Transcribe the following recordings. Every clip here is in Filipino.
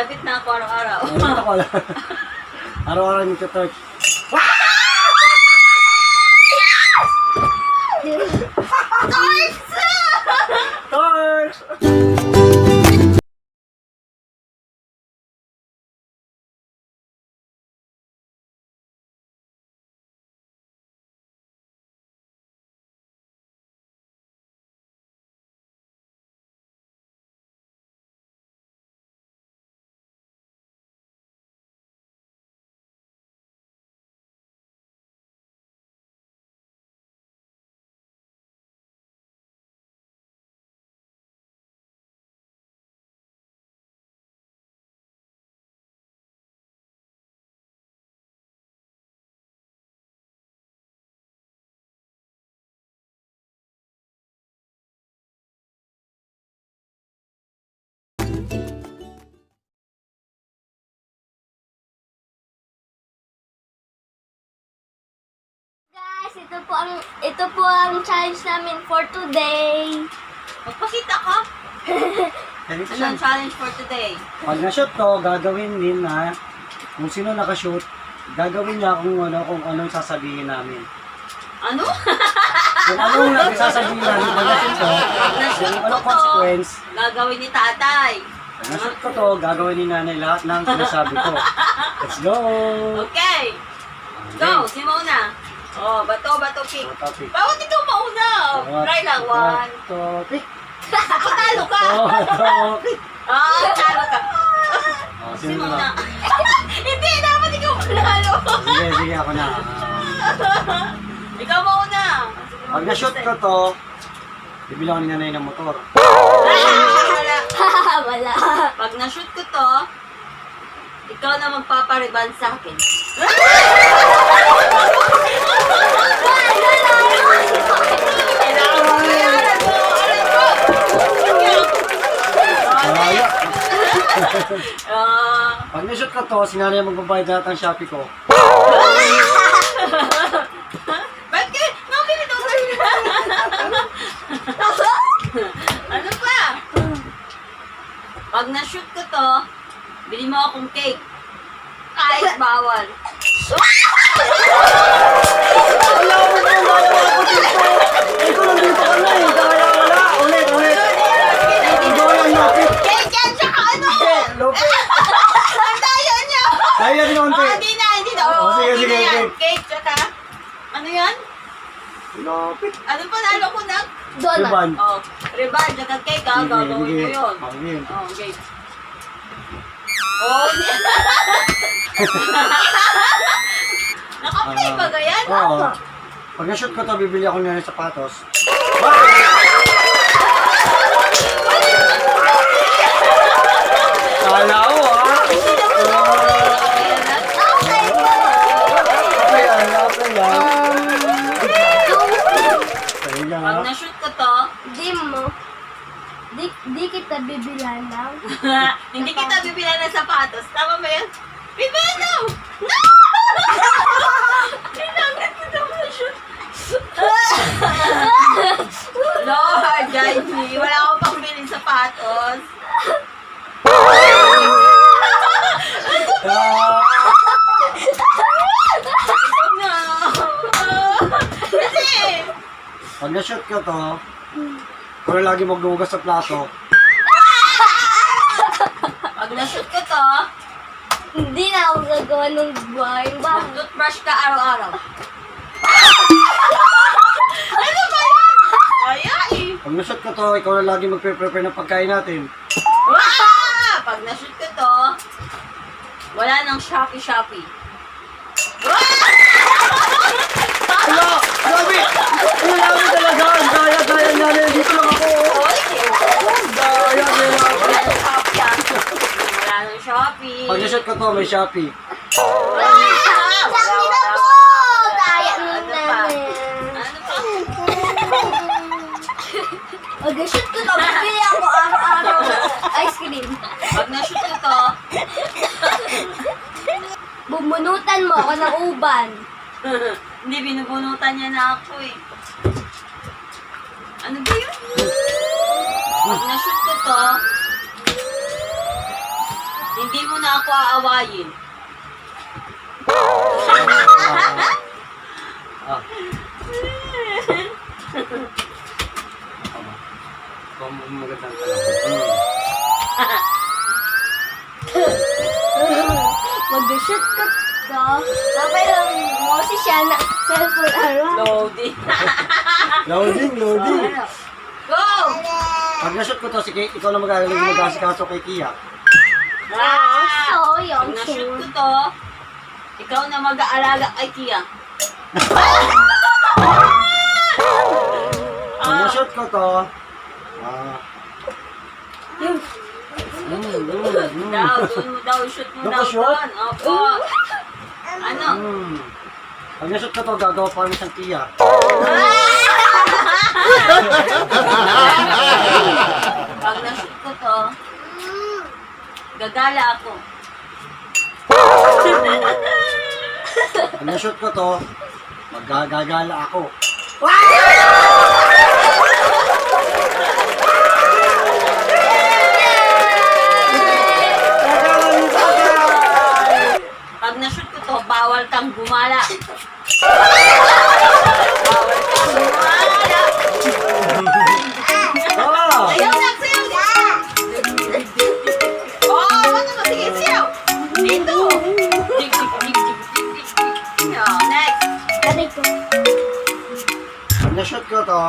Malapit na ako araw-araw. Araw-araw yung torch. Torch! Guys, ito po ang challenge namin for today. Magpakita ka. Ganito siya. Anong challenge for today? Pag na-shoot to, gagawin din na kung sino nakashoot, gagawin niya kung anong sasabihin namin. Ano? Kung anong sasabihin namin pag na-shoot to, kung anong consequence, Gagawin ni tatay. pag na-shoot ko to, gagawin ni nanay lahat ng sinasabi ko. Let's go! Okay. Go, si Mona. Oh, bato, kick. Topic. Bawat ikaw mauna. Try lang. 1. Topic. Patalo ka. Topic. Talo ka. Oh, Si sino Mona. na? Hindi, dapat ikaw manalo. Sige, ako na. Ikaw mauna. Pag na-shoot ko to, bibili ako ni nanay ng motor. Wala. Pag na-shoot ko to, ikaw na magpapariban sa akin. Pag na-shoot ko to, si nanay magbabayad lahat ng Shopee ko. Ba't ka? Nabili daw sa'yo. Ano pa? Pag na-shoot ko to, bili mo akong cake. Kahit bawal. Ikaw nandito ka na eh. Kaya wala. Ulit. Ikaw yung lapit. Cake yan, tsaka ano? Lopit. Ang daya niya. Kaya natin konti. Hindi na. Sige, Hindi na yan. cake. Cake, tsaka. Ano yan? Lopit. Ano pa nalo ko na? Donut. Riban. Oh, riban, tsaka cake ha. Gagawin ko yun. Sige. Oh, okay. Oh, naka-play ba ganyan? Oo. Pag na-shoot ko to, bibili ako ng sapatos. Kala ko ha? Okay yan. Sa'yo lang ha? Pag na-shoot ko to, Di kita bibilan lang. hindi kita bibilan ng sapatos. Tama ba yan? Bibilan daw! No! Kailangan kita ma-shoot. Lord, Jaiji, wala akong pambili sapatos. No! Kasi, Pag na-shoot ko to, kung lagi maglugas sa plato, pag na-shoot ko to, Hindi na ako gagawa ng buhay. mag-toothbrush ka araw-araw. Ano ba yan? Kaya eh. pag na-shoot ko to, ikaw na lagi magpe-prepare ng pagkain natin. Pag na-shoot ko to, wala nang Shopee. Hala! Grabe! Grabe talaga! Ang daya namin! Dito lang ako! Daya nila! Wala nang Shopee ah. Wala nang Shopee. Pag na-shoot ko to, may Shopee. Sabi na po! Daya mo Ano pa? namin. Ano pa? Mag-shoot ko to. Bibili ako araw-araw ng ice cream. Pag na-shoot ko to, Bumunutan mo ako ng uban. hindi binubunutan niya na ako eh. Ano ba yun? Pag na-shoot ko to, Hindi mo na ako aawayin. Ah. Magandang tanong. Mag-shoot ka to. Tapos mo si siya na cellphone araw. Loading. Loading. Go! Pag na-shoot ko to, sige, ikaw na mag-asikaso kay Kia. So, Pag yung na-shoot ko to, ikaw na mag-aalaga kay Kia. Pag na-shoot ko to, Doon mo daw, shoot mo Doon daw ko shoot? doon. Opo. Ano? Pag na-shoot ko to, gagawa pa kami siyang Kia. Pag na-shoot ko to, gagala ako. Pag na-shoot ko to, magagagala ako. Pag na-shoot ko to, bawal kang gumala. Sayaw na, sayaw na! Oh, ano ba? Sige, sayaw! Dito! Dig, dig, dig, dig, dig, dig. Oh, next! Aray ko. Pag na-shoot ko to,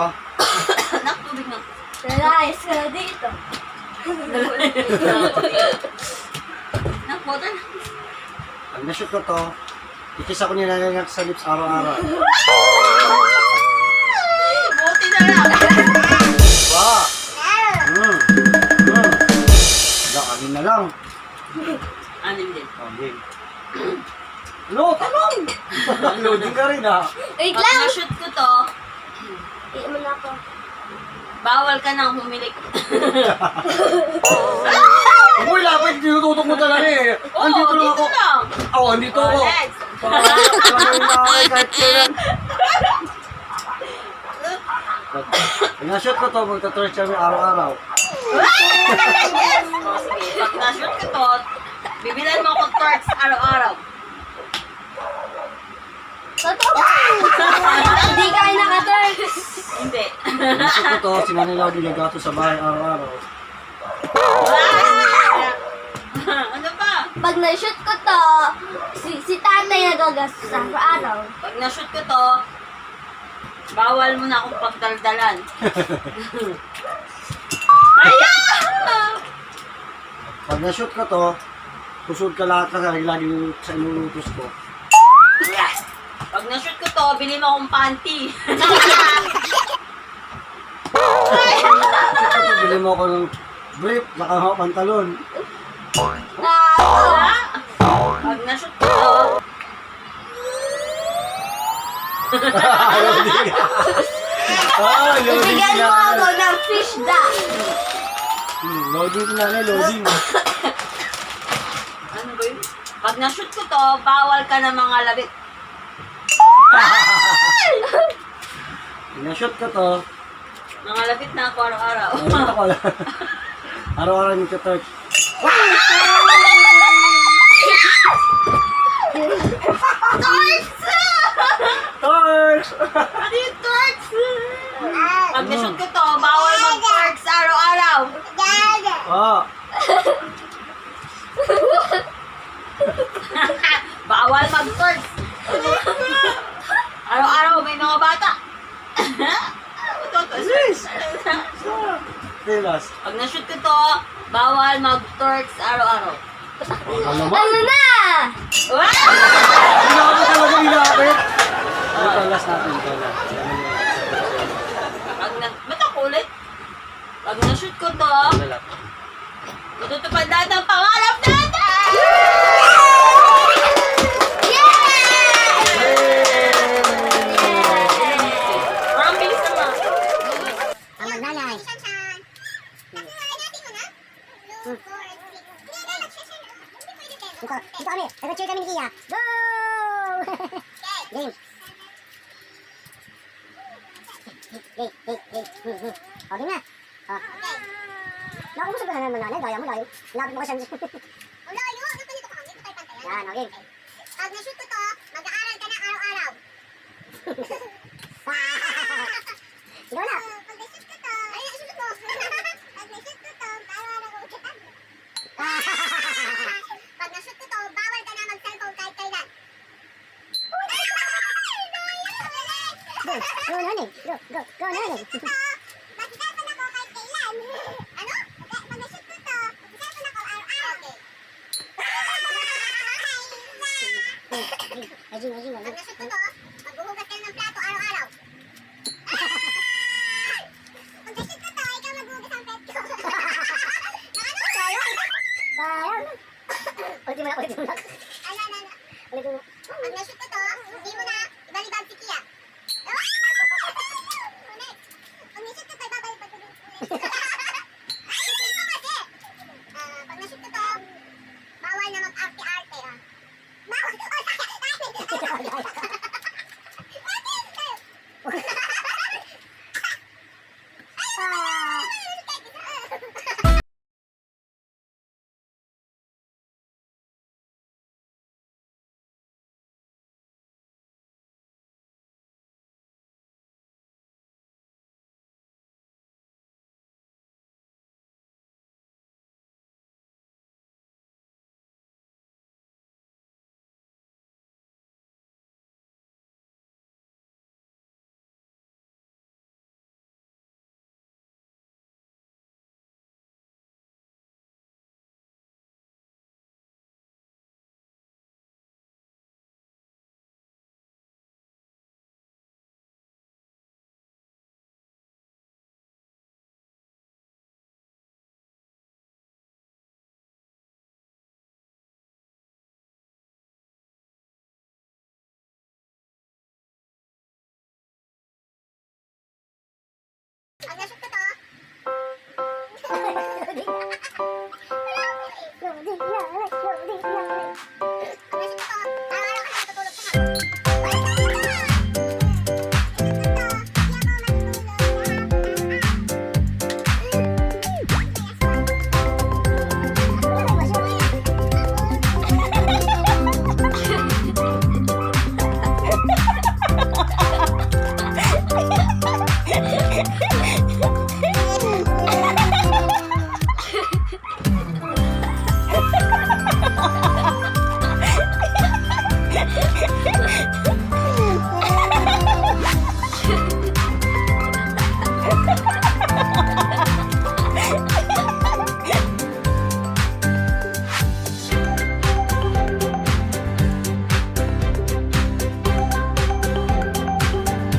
Anak, tubig na. Nalayas ka na dito. Anak, water na. pag na-shoot ko to, ikis ako nilalagak sa lips araw-araw. Buti na lang. Wow! Lakarin na lang. Anim din. Okay. No, tanong! Loading ka rin ha. Wait Pag lang. na-shoot ko to, Hindi mo na ako. bawal ka nang humilik. Uy, lapit, tinututok mo talaga eh. Oo, Andito lang dito ako. lang. Oo, andito ako. Oh, next. Kahit kailan. Pag na-shoot ko to, magta-torch kami araw-araw. Yes! O, sige. Pag na-shoot ko to, bibilan mo ako torch araw-araw. Totoo. Hindi ka ay naka-turns. Hindi. Pag na-shoot ko to, si Nanay Lodi nagato sa bahay araw-araw. Ano ba? Pag na-shoot ko to, si tatay nagagastos sa araw. Pag na-shoot ko to, bawal mo na akong pagdaldalan. Ayan! Pag na-shoot ko to, susud ka lahat kasi lagi sa inuutos ko. Pag na-shoot ko to, bili mo akong panty. Bili mo ako ng brief, saka ako pantalon. Pag na-shoot ko to, Loading Bibigyan si mo ako Nanay. ng fish da. Loading si Nanay, loading. ano ba yun? Pag na-shoot ko to, bawal ka na mga labit. Pag na-shoot ko to, Mga labit na ako araw-araw. Ito ko lang. Araw-araw yung touch. Torch! Ano yung torch? Pag na-shoot ko to, bawal mag-torch araw-araw. Oh, Bawal mag-torch. Araw-araw may mga bata. tilas. Pag na-shoot ko to, bawal mag-torch araw-araw. Ano mo? Ano na? Wow! Hindi na ako talaga ilapit. Ito last natin. Ito last. Ba't ako ulit? Pag na-shoot ko to, Ito last. matutupad lahat ng pangarap natin! Parang bilis naman. Ang magnanay. Dito kami. Nag-cheer kami ni Kia. Go! Game. O, game na. O. Naku, gusto ko na naman nanay. Daya mo, layo. Lapit mo kasi. Yan, okay. Pag na-shoot ko to, mag-aaral ka na araw-araw. Ikaw na. Pag na-shoot ko to, ay, na-shoot ko. Pag na-shoot ko to, araw-araw ko ulitan. Pag na-shoot ko to, bawal ka na mag-cellphone kahit kailan. Go, go, Nani. Go, go, go, Nani. Mag-cellphone ako kahit kailan. Ano? Pag na-shoot ko to, mag-cellphone ako araw-araw. Okay. Ajing. Pag na-shoot ko to, maghuhugas ka ng plato araw-araw. Pag na-shoot ko to, ikaw maghuhugas ang pet ko. Sayang. Ulitin mo na. Ano. Ulitin mo. Pag na-shoot ko to, hindi mo na ibalibag si Kia. Ulit. Pag na-shoot ko to, ibabalibag ko ulit. Ulitin mo kasi. Pag na-shoot ko to, bawal na mag-arte-arte. Bawal. Pag na-shoot ko to, Loading lang.